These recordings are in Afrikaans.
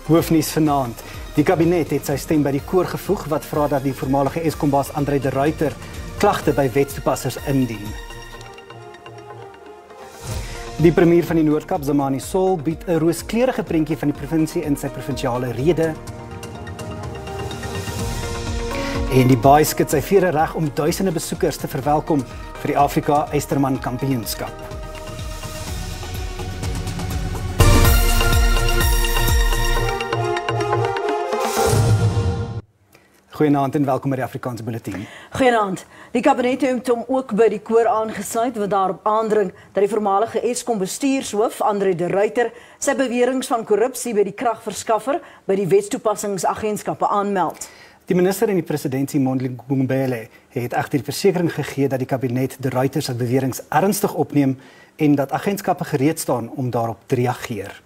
Hoofnuus vanaand. Die kabinet het sy stem by die koor gevoeg wat vra dat die voormalige Eskom-baas André de Ruyter klagte by wetstoepassers indien. Die premier van die Noord-Kaap, Zamani Sol, bied 'n rooskleurige prentjie van die provinsie in sy provinsiale rede. En die baai skud sy vere reg om duisende besoekers te verwelkom vir die Afrika Eysterman Kampioenskap. Goeienaand en welkom by die Afrikaanse Bulletin. Goeienaand. Die kabinet het hom ook by die koor aangesluit wat daarop aandring dat die voormalige Eskom bestuurshoof André de Ruyter sy beweringe van korrupsie by die kragverskaffer by die wetstoepassingsagentskappe aanmeld. Die minister en die presidentsie Mondli Ngumbele het egter die versekering gegee dat die kabinet de Ruyter se beweringe ernstig opneem en dat agentskappe gereed staan om daarop te reageer.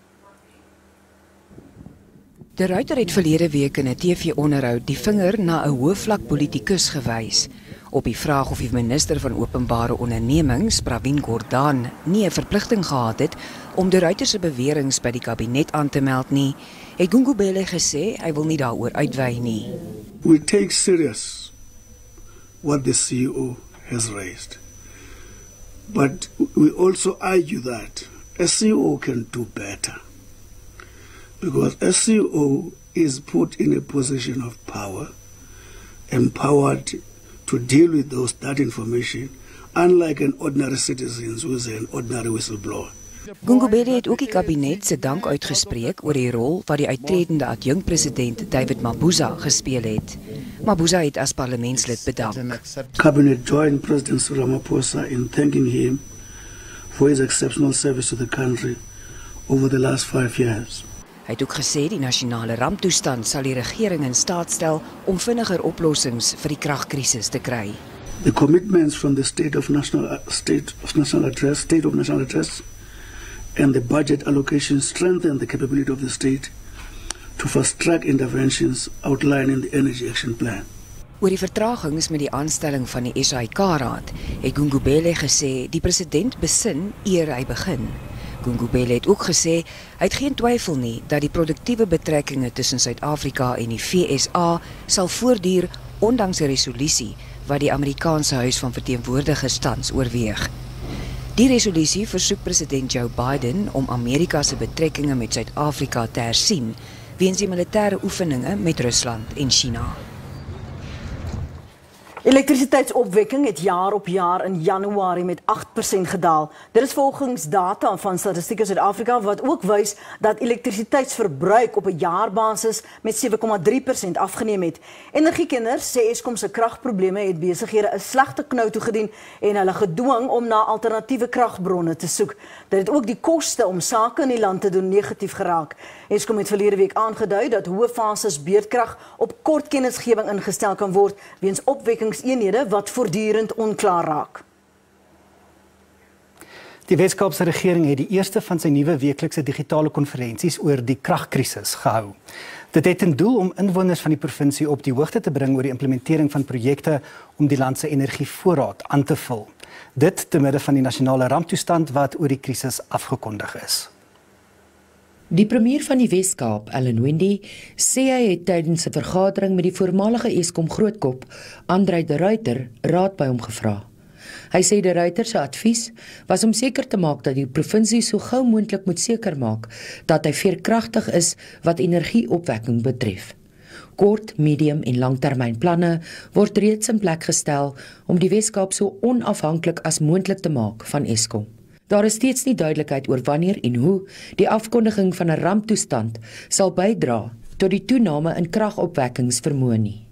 De Ruyter het verlede week in 'n TV-onderhoud die vinger na 'n hoëvlak politikus gewys. Op die vraag of die minister van openbare ondernemings, Pravin Gordhan, nie 'n verpligting gehad het om de Ruyter se beweringe by die kabinet aan te meld nie, het Ngumbele gesê hy wil nie daaroor uitwy nie. We take serious what the CEO has raised. But we also argue that a CEO can do better. Because a CEO is put in a position of power, empowered to deal with that information, unlike an ordinary citizen who is an ordinary whistleblower. Ngumbele het ook die kabinet se dank uitgespreek oor die rol wat die uittredende adjunkpresident David Mabuza gespeel het. Mabuza het as parlementslid bedank. Cabinet joined President Ramaphosa in thanking him for his exceptional service to the country over the last 5 years. Hy het ook gesê die nasionale ramptoestand sal die regering in staat stel om vinniger oplossings vir die kragkrisis te kry. The commitments from the state of national address and the budget allocation strengthen the capability of the state to fast-track interventions outlined in the Energy Action Plan. Oor die vertragings met die aanstelling van die SAIK-raad het Ngumbele gesê die president besin eer hy begin. Ngumbele het ook gesê hy het geen twyfel nie dat die produktiewe betrekkinge tussen Suid-Afrika en die VSA sal voortduur ondanks 'n resolusie wat die Amerikaanse Huis van Verteenwoordigers tans oorweeg. Die resolusie versoek president Joe Biden om Amerika se betrekkinge met Suid-Afrika te hersien weens die militêre oefeninge met Rusland en China. Elektrisiteitsopwekking het jaar op jaar in Januarie met 8% gedaal. Dit is volgens data van Statistiek Suid-Afrika wat ook wys dat elektrisiteitsverbruik op 'n jaarbasis met 7,3% afgeneem het. Energiekenners sê Eskom se kragprobleme het besighede 'n slegte knou toegedien en hulle gedwing om na alternatiewe kragbronne te soek. Dit het ook die koste om sake in die land te doen negatief geraak. Eskom het verlede week aangedui dat hoë fases beurtkrag op kort kennisgewing ingestel kan word weens opwekkingseenhede wat voortdurend onklaar raak. Die Wes-Kaapse regering het die eerste van sy nuwe weeklikse digitale konferensies oor die kragkrisis gehou. Dit het ten doel om inwoners van die provinsie op die hoogte te bring oor die implementering van projekte om die land se energievoorraad aan te vul. Dit te midde van die nasionale ramptoestand wat oor die krisis afgekondig is. Die premier van die Wes-Kaap, Ellen Wendy, sê hy het tydens 'n vergadering met die voormalige Eskom grootkop, André de Ruyter, raad by hom gevra. Hy sê de Ruyter se advies was om seker te maak dat die provinsie so gou moontlik moet seker maak dat hy veerkragtig is wat energieopwekking betref. Kort, medium en langtermynplanne word reeds in plek gestel om die Wes-Kaap so onafhanklik as moontlik te maak van Eskom. Daar is steeds nie duidelikheid oor wanneer en hoe die afkondiging van 'n ramptoestand sal bydra tot die toename in kragopwekkingsvermoë nie.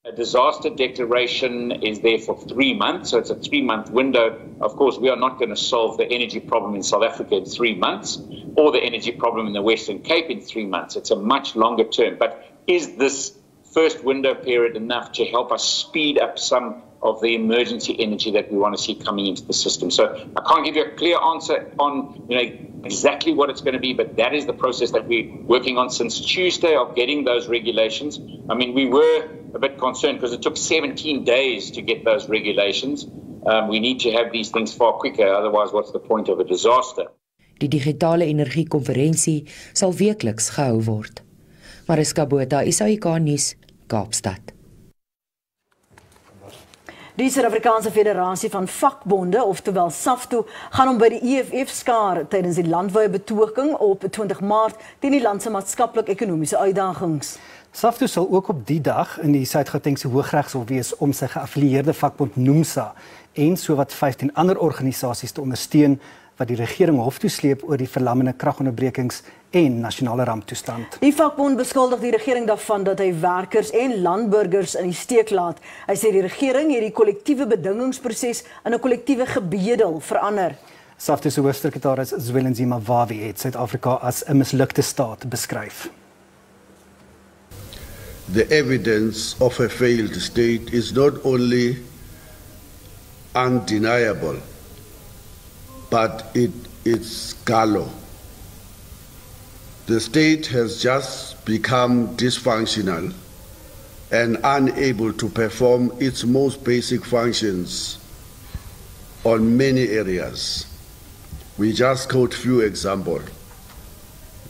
A disaster declaration is there for 3 months, so it's a 3-month window. Of course, we are not going to solve the energy problem in South Africa in 3 months, or the energy problem in the Western Cape in 3 months. It's a much longer term. But is this first window period enough to help us speed up some of the emergency energy that we want to see coming into the system? So I can't give you a clear answer on exactly what it's going to be, but that is the process that we're working on since Tuesday of getting those regulations. I mean, we were a bit concerned because it took 17 days to get those regulations. We need to have these things far quicker, otherwise what's the point of a disaster? Die digitale energiekonferensie sal weekliks gehou word. Mariska Botha, SABC Nuus, Kaapstad. Die Suid-Afrikaanse Federasie van Vakbonde, oftewel SAFTO, gaan hom by die EFF skaar tydens die landwyse betoging op 20 Maart teen die land se maatskaplik-ekonomiese uitdagings. SAFTO sal ook op die dag in die Suid-Gautengse Hooggeregshof wees om sy geaffilieerde vakbond NUMSA en sowat 15 ander organisasies te ondersteun wat die regering hof toe sleep oor die verlammende kragonderbrekings en nasionale ramptoestand. Die vakbond beskuldig die regering daarvan dat hy werkers en landburgers in die steek laat. Hy sê die regering het die kollektiewe bedingingsproses in 'n kollektiewe gebedel verander. SAFTO se hoofsekretaris Zwelenzima Wawi het Suid-Afrika as 'n mislukte staat beskryf. The evidence of a failed state is not only undeniable, but it's gallow. The state has just become dysfunctional and unable to perform its most basic functions on many areas. We just quote few examples.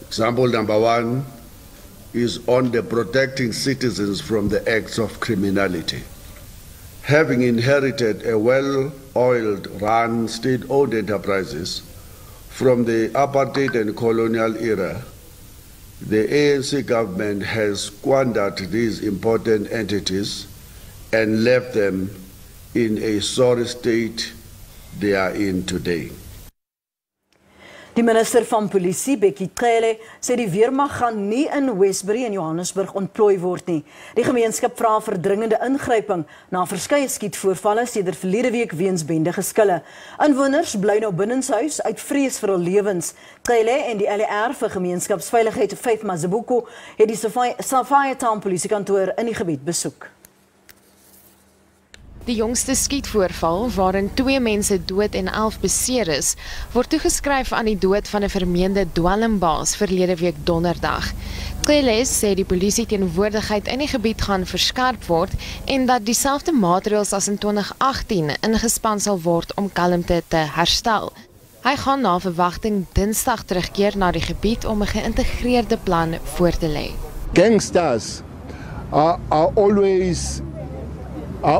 Example number one is on the protecting citizens from the acts of criminality. Having inherited a well-oiled run state-owned enterprises from the apartheid and colonial era, the ANC government has squandered these important entities and left them in a sorry state they are in today. Die minister van Polisie, Bekkie Cele, sê die weermag gaan nie in Westbury en Johannesburg ontplooi word nie. Die gemeenskap vra verdringende ingryping na verskeie skietvoorvalle sedert verlede week weens bende geskille. Inwoners bly nou binnenshuis uit vrees vir hul lewens. Cele en die LER vir gemeenskapsveiligheid, Faith Mazibuko, het die Safaya Town polisiekantoor in die gebied besoek. Die jongste skietvoorval, waarin 2 mense dood en 11 beseer is, word toegeskryf aan die dood van 'n vermeende dwelmbaas verlede week donderdag. Cleles sê die polisie teenwoordigheid in die gebied gaan verskerp word en dat dieselfde maatreëls as in 2018 ingespan sal word om kalmte te herstel. Hy gaan na verwagting Dinsdag terugkeer na die gebied om 'n geïntegreerde plan voor te lê. Gangsters are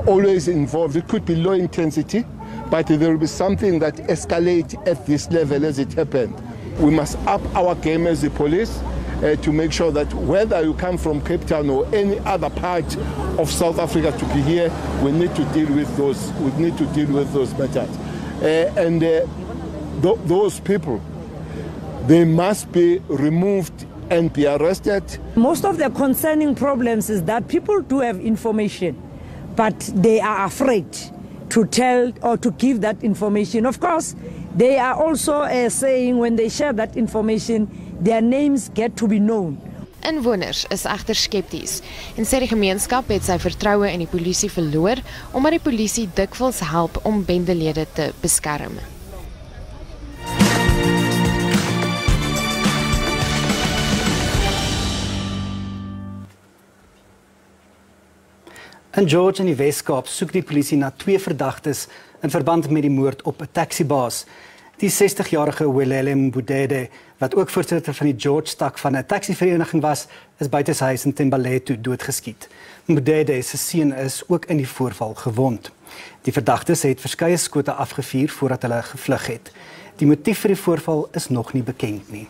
always involved. It could be low intensity, but there will be something that escalates at this level as it happened. We must up our game as the police to make sure that whether you come from Cape Town or any other part of South Africa to be here, we need to deal with those. We need to deal with those matters, those people, they must be removed and be arrested. Most of the concerning problems is that people do have information, but they are afraid to tell or to give that information. Of course, they are also saying when they share that information, their names get to be known. Inwoners is egter skepties en sê die gemeenskap het sy vertroue in die polisie verloor omdat die polisie dikwels help om bendelede te beskerm. In George in die Weskaap soek die polisie na 2 verdagtes in verband met die moord op 'n taxibaas. Die 60-jarige Welele Mbudede, wat ook voorsitter van die George tak van 'n taxivereniging was, is buite sy huis in Thembalethu doodgeskiet. Mbudede se seun is ook in die voorval gewond. Die verdagtes het verskeie skote afgevuur voordat hulle gevlug het. Die motief vir die voorval is nog nie bekend nie.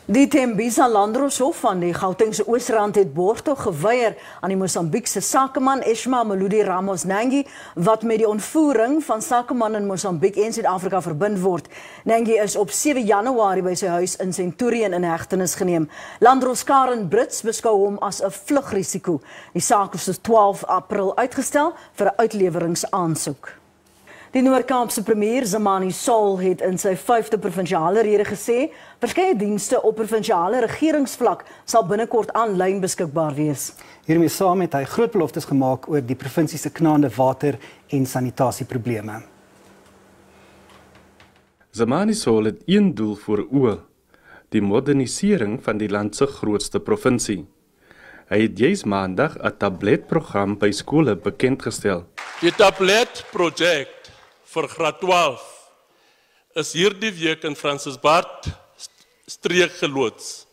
Die Tembisa Landroshof van die Gautengse Oosrand het borgtog geweier aan die Mosambiekse sakeman Eshma Maludi Ramos Nangi, wat met die ontvoering van sakeman in Mosambiek en Suid-Afrika verbind word. Nangi is op 7 Januarie by sy huis in Centurion in hegtenis geneem. Landros Karen Brits beskou hom as 'n vlugrisiko. Die saak is op 12 April uitgestel vir 'n uitleweringsaansoek. Die Noord-Kaapse premier Zamani Saul het in sy 5de provinsiale rede gesê, verskeie dienste op provinsiale regeringsvlak sal binnekort aanlyn beskikbaar wees. Hiermee saam het hy groot beloftes gemaak oor die provinsie se knaande water- en sanitasieprobleme. Zamani Saul het een doel voor oë: die modernisering van die land se grootste provinsie. Hy het juis maandag 'n tabletprogram by skole bekendgestel. Die tabletprojek vir graad 12 is hierdie week in Francisbaard streek geloods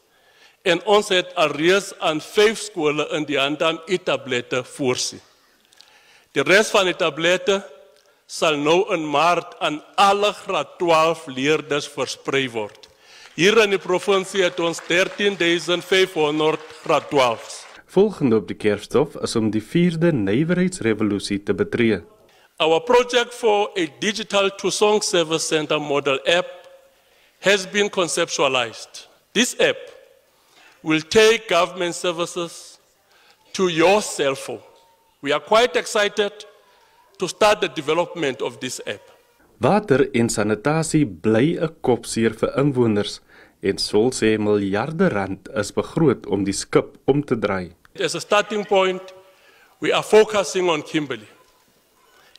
En ons het alreeds aan 5 skole in die hand aan e-tablette voorsien. Die rest van die tablette sal nou in Maart aan alle graad 12 leerders versprei word. Hier in die provinsie het ons 13.500 graad 12's. Volgende op die kerfstof is om die 4de nywerheidsrevolusie te betree. Our project for a digital to-song service center model app has been conceptualized. This app will take government services to your cell phone. We are quite excited to start the development of this app. Water en sanitasie bly 'n kopseer vir inwoners en sou sê miljarde rand is begroot om die skip om te draai. As a starting point, we are focusing on Kimberley.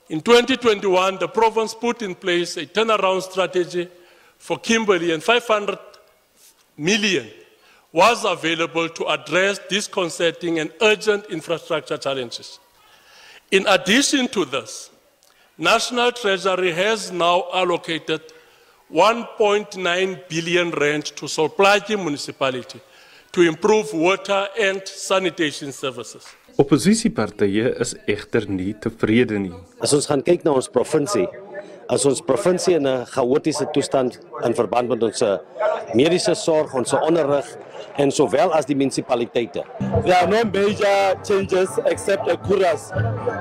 In 2021, the province put in place a turnaround strategy for Kimberley, and 500 million was available to address disconcerting and urgent infrastructure challenges. In addition to this, National Treasury has now allocated 1.9 billion rand to Solplaatje municipality to improve water and sanitation services. Oppositiepartye is egter nie tevrede nie. As ons gaan kyk na ons provinsie in 'n chaotiese toestand in verband met ons mediese sorg, ons onderrig en sowel as die munisipaliteite. There are no major changes except a chorus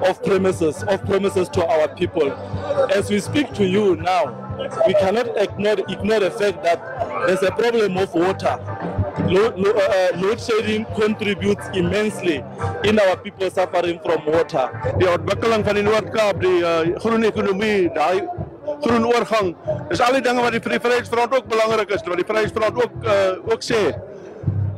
of promises to our people. As we speak to you now, we cannot ignore the fact that there's a problem of water. Load shedding contributes immensely in our people suffering from water. Die ontwikkeling van die Noord-Kaap, die groen ekonomie, daai groen oorgang, is al die dinge wat die Vryheidsfront ook belangrik is, wat die Vryheidsfront ook sê.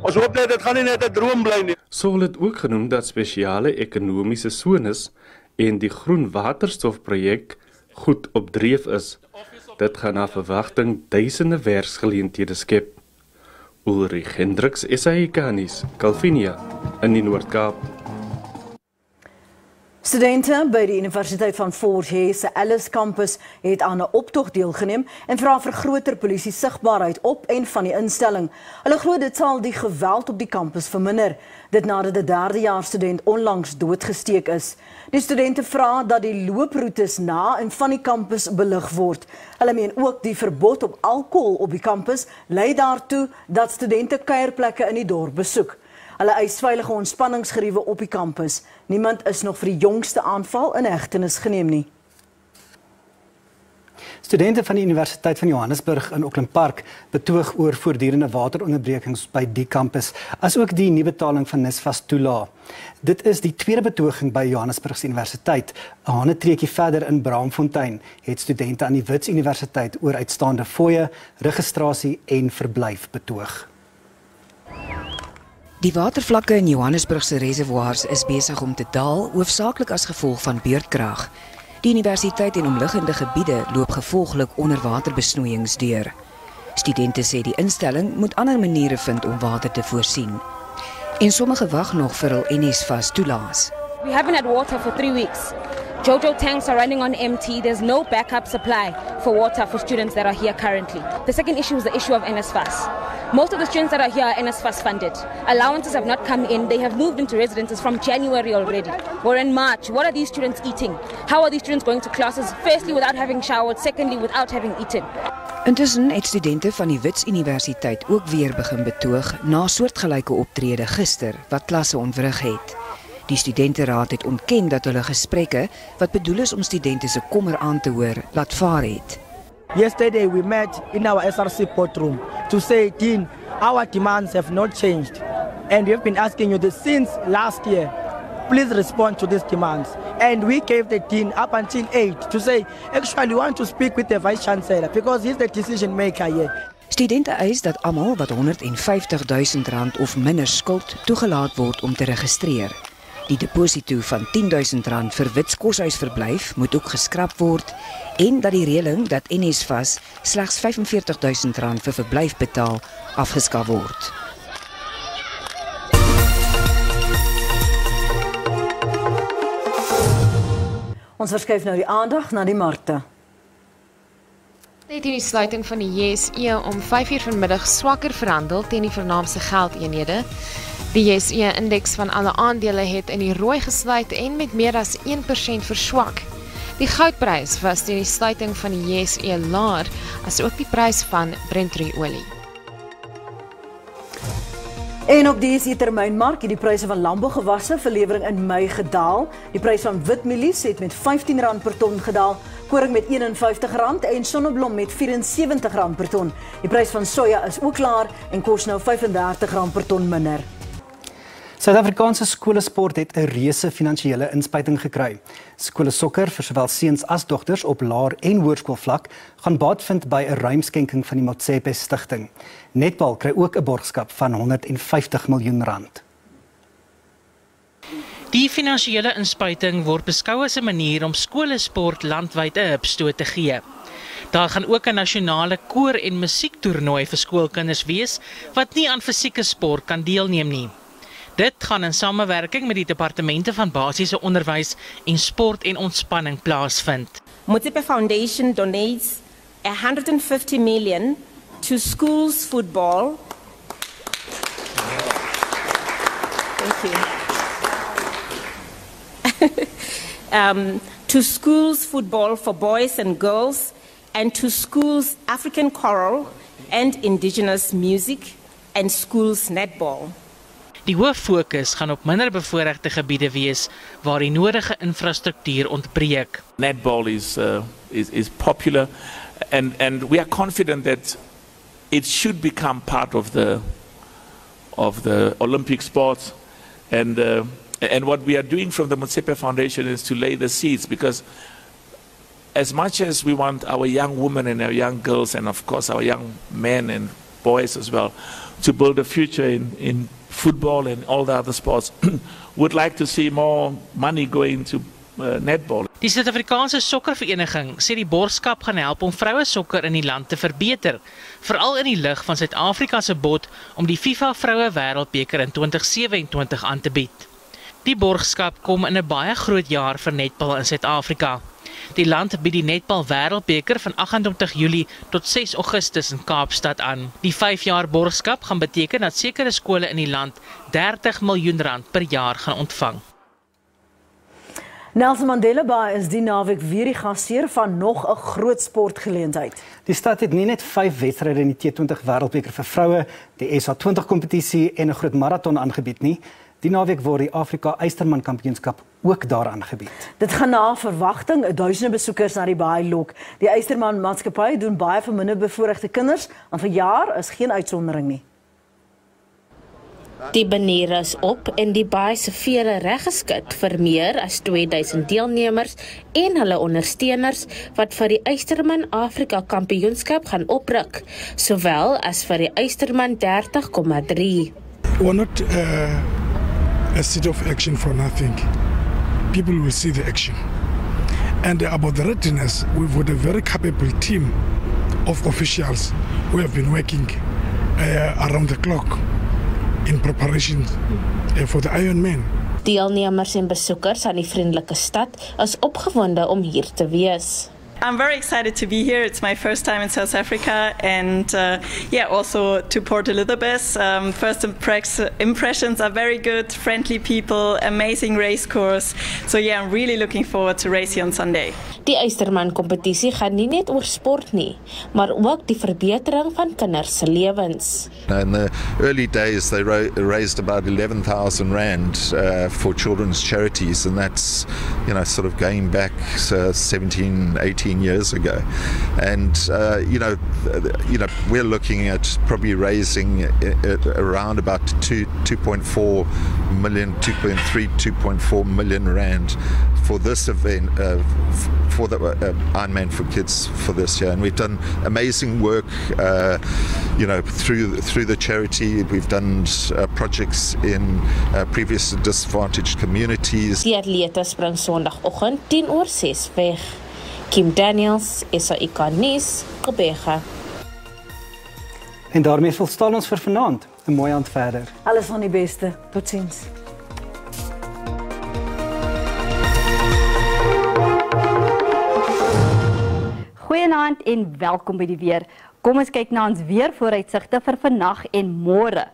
Ons hoop net dit gaan nie net 'n droom bly nie. Sou het ook genoem dat spesiale ekonomiese sones en die groen waterstofprojek goed op dreef is. Dit gaan na verwagting duisende werksgeleenthede skep. Ulrich Hendriks, SABC Nuus, Calvinia in die Noord-Kaap. Studente by die Universiteit van Fort Hare se Alice kampus het aan 'n optog deelgeneem en vra vir groter polisie sigbaarheid op en van die instelling. Hulle glo dit sal die geweld op die kampus verminder, dit nadat 'n 3-jaar student onlangs doodgesteek is. Die studente vra dat die looproetes na en van die kampus belig word. Hulle meen ook die verbod op alkohol op die kampus lei daartoe dat studente kuierplekke in die dorp besoek. Hulle eis veilige ontspanningsgeriewe op die kampus. Niemand is nog vir die jongste aanval in hegtenis geneem nie. Studente van die Universiteit van Johannesburg in Auckland Park betoog oor voortdurende wateronderbrekings by die kampus, asook die nuwe betaling van NSFAS toelaag. Dit is die tweede betoging by Johannesburg Universiteit. 'n Hanetreekie verder in Braamfontein het studente aan die Wits Universiteit oor uitstaande fooie, registrasie en verblyf betoog. Die watervlakke in Johannesburg se reservoirs is besig om te daal, hoofsaaklik as gevolg van beurtkrag. Die universiteit en omliggende gebiede loop gevolglik onder waterbesnoeiings deur. Studente sê die instelling moet ander maniere vind om water te voorsien. En sommige wag nog vir hul NSFAS toelaas. We haven't had water for 3 weeks. Jojo tanks are running on empty. There's no backup supply for water for students that are here currently. The second issue is the issue of NSFAS. Most of the students that are here are NSFAS funded. Allowances have not come in. They have moved into residences from January already. We're in March. What are these students eating? How are these students going to classes? Firstly, without having showered. Secondly, without having eaten. Intussen het studente van die Wits Universiteit ook weer begin betoog na soortgelyke optrede gister wat klasse ontwrig het. Die studenteraad het ontken dat hulle gesprekke wat bedoel is om studente se kommer aan te hoor, laat vaar het. Yesterday we met in our SRC boardroom to say, Dean, our demands have not changed. And we have been asking you this since last year. Please respond to these demands. And we gave the Dean up until 8 to say, actually we want to speak with the Vice-Chancellor because he's the decision maker here. Studente eis dat almal wat R150,000 of minder skuld toegelaat word om te registreer. Die deposito van R10,000 vir Wits koshuisverblyf moet ook geskraap word en dat die reëling dat NSFAS slegs R45,000 vir verblyf betaal afgeskaf word. Ons verskuif nou die aandag na die markte. Net in die sluiting van die JSE om 5:00 vanmiddag swakker verhandel teen die vernaamste geldeenhede. Die JSE-indeks van alle aandele het in die rooi gesluit en met meer as 1% verswak. Die goudprys was teen die sluiting van die JSE laer, as ook die prys van Brent-olie. En op die termynmark het die pryse van landbougewasse vir lewering in Mei gedaal. Die prys van witmielies het met R15 per ton gedaal, koring met R51 en sonneblom met R74 per ton. Die prys van soja is ook laer en kos nou R35 per ton minder. Suid-Afrikaanse skolesport het 'n reuse finansiële inspuiting gekry. Skole sokker vir sowel seuns as dogters op laer- en hoërskoolvlak gaan baat vind by 'n ruimskenking van die Maart Stichting. Netbal kry ook 'n borgskap van R150 miljoen. Die finansiële inspuiting word beskou as 'n manier om skolesport landwyd 'n hupstoot te gee. Daar gaan ook 'n nasionale koor- en musiektoernooi vir skoolkinders wees wat nie aan fisieke sport kan deelneem nie. Dit gaan in samewerking met die departemente van basiese onderwys en sport en ontspanning plaasvind. Motsepe Foundation donates 150 million to schools football. Thank you. To schools football for boys and girls, and to schools African choral and indigenous music, and schools netball. Die hoof fokus gaan op minder bevoorregte gebiede wees waar die nodige infrastruktuur ontbreek. Netball is popular, and we are confident that it should become part of the Olympic sports, and what we are doing from the Motsepe Foundation is to lay the seeds, because as much as we want our young women and our young girls, and of course our young men and boys as well, to build a future in football and all the other sports, would like to see more money going to netball. Die Suid-Afrikaanse Sokkervereniging sê die borgskap gaan help om vroue sokker in die land te verbeter, veral in die lig van Suid-Afrika se bod om die FIFA Vroue Wêreldbeker in 2027 aan te bied. Die borgskap kom in 'n baie groot jaar vir netbal in Suid-Afrika. Die land bied die netbal Wêreldbeker van 28 Julie tot 6 Augustus in Kaapstad aan. Die 5 jaar borgskap gaan beteken dat sekere skole in die land R30 miljoen per jaar gaan ontvang. Nelson Mandela Bay is die naweek weer die gasheer van nog 'n groot sportgeleentheid. Die stad het nie net 5 wedstryde in die T20 Wêreldbeker vir vroue, die SA20 kompetisie en 'n groot maraton aangebied nie. Die naweek word die Afrika Eysterman Kampioenskap ook daar aangebied. Dit gaan na verwagting duisende besoekers na die baai lok. Die Eysterman maatskappy doen baie vir minder bevoorregte kinders, en verjaar is geen uitsondering nie. Die baniere is op en die baai se vere reggeskit vir meer as 2000 deelnemers en hulle ondersteuners wat vir die Eysterman Afrika Kampioenskap gaan opruk, sowel as vir die Eysterman 30,3. We're not a seat of action for nothing. People will see the action. And about the readiness, we've got a very capable team of officials who have been working around the clock in preparation for the Ironman. Deelnemers en besoekers aan die vriendelike stad is opgewonde om hier te wees. I'm very excited to be here. It's my first time in South Africa, and also to Port Elizabeth. First impressions are very good, friendly people, amazing race course. So I'm really looking forward to racing on Sunday. Die Eysterman kompetisie gaan nie net oor sport nie, maar ook die verbetering van kinders se lewens. In the early days, they raised about 11,000 rand for children's charities, and that's sort of going back 17, 18 years ago. And we're looking at probably raising around about 2.4 million, 2.3, 2.4 million rand for this event, for the Ironman for Kids for this year. And we've done amazing work, through the charity. We've done projects in previously disadvantaged communities. Die atlete spring Sondagoggend 5:10 weg. Kim Daniels, Afrikaans Nuus, Gqeberha. En daarmee volstaan ons vir vanaand. 'n Mooi aand verder. Alles van die beste. Totsiens. Goeienaand. Goeienaand en welkom by die weer. Kom ons kyk na ons weervooruitsigte vir vandag en môre.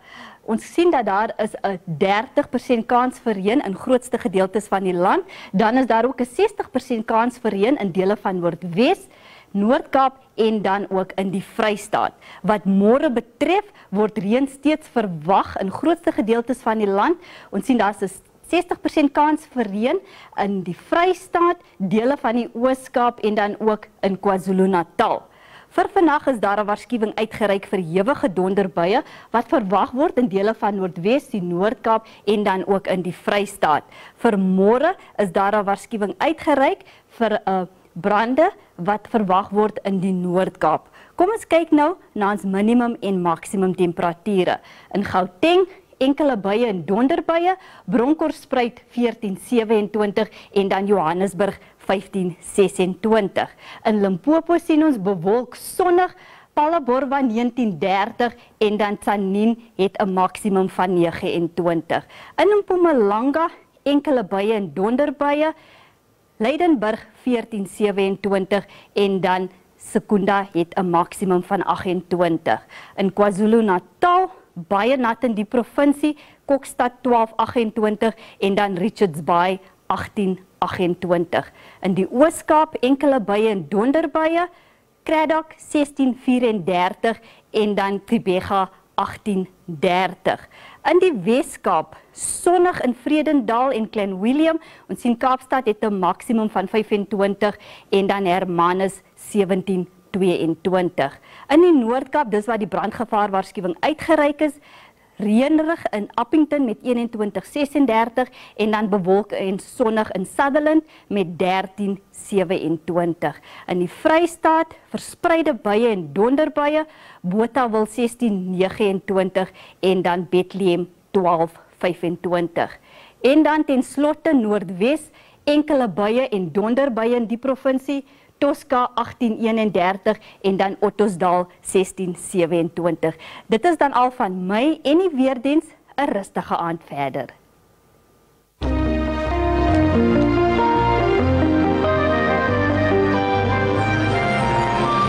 Ons sien dat daar is 'n 30% kans vir reën in grootste gedeeltes van die land. Dan is daar ook 'n 60% kans vir reën in dele van Noordwes, Noord-Kaap en dan ook in die Vrystaat. Wat môre betref, word reën steeds verwag in grootste gedeeltes van die land. Ons sien daar's 'n 60% kans vir reën in die Vrystaat, dele van die Oos-Kaap en dan ook in KwaZulu-Natal. Vir vandag is daar 'n waarskuwing uitgereik vir hewige donderbuie wat verwag word in dele van Noordwes, die Noord-Kaap en dan ook in die Vrystaat. Vir môre is daar 'n waarskuwing uitgereik vir 'n brande wat verwag word in die Noord-Kaap. Kom ons kyk nou na ons minimum en maksimum temperature. In Gauteng enkele buie en donderbuie, Bronkhorstspruit 14:27 en dan Johannesburg 15:26. In Limpopo sien ons bewolk sonnig, Phalaborwa 19:30 en dan Tzaneen het 'n maksimum van 29. In Mpumalanga enkele buie en donderbuie, Leidenburg 14:27 en dan Secunda het 'n maksimum van 28. In KwaZulu-Natal baie nat in die provinsie, Kokstad 12:28 en dan Richards Bay 18:28. In die Oos-Kaap enkele buie en donderbuie, Cradock 16:34 en dan Tribega 18:30. In die Wes-Kaap sonnig in Vredendal en Klein Willem. Ons sien Kaapstad het 'n maksimum van 25 en dan Hermanus 17:22. In die Noord-Kaap, dis waar die brandgevaarwaarskuwing uitgereik is, reënerig in Appington met 21:36 en dan bewolk en sonnig in Sutherland met 13:27. In die Vrystaat verspreide buie en donderbuie, Botawil 16:29 en dan Bethlehem 12:25. En dan ten slotte Noordwes, enkele buie en donderbuie in die provinsie, Tosca 18:31 en dan Ottosdal 16:27. Dit is dan al van my en die weerdiens, 'n rustige aand verder.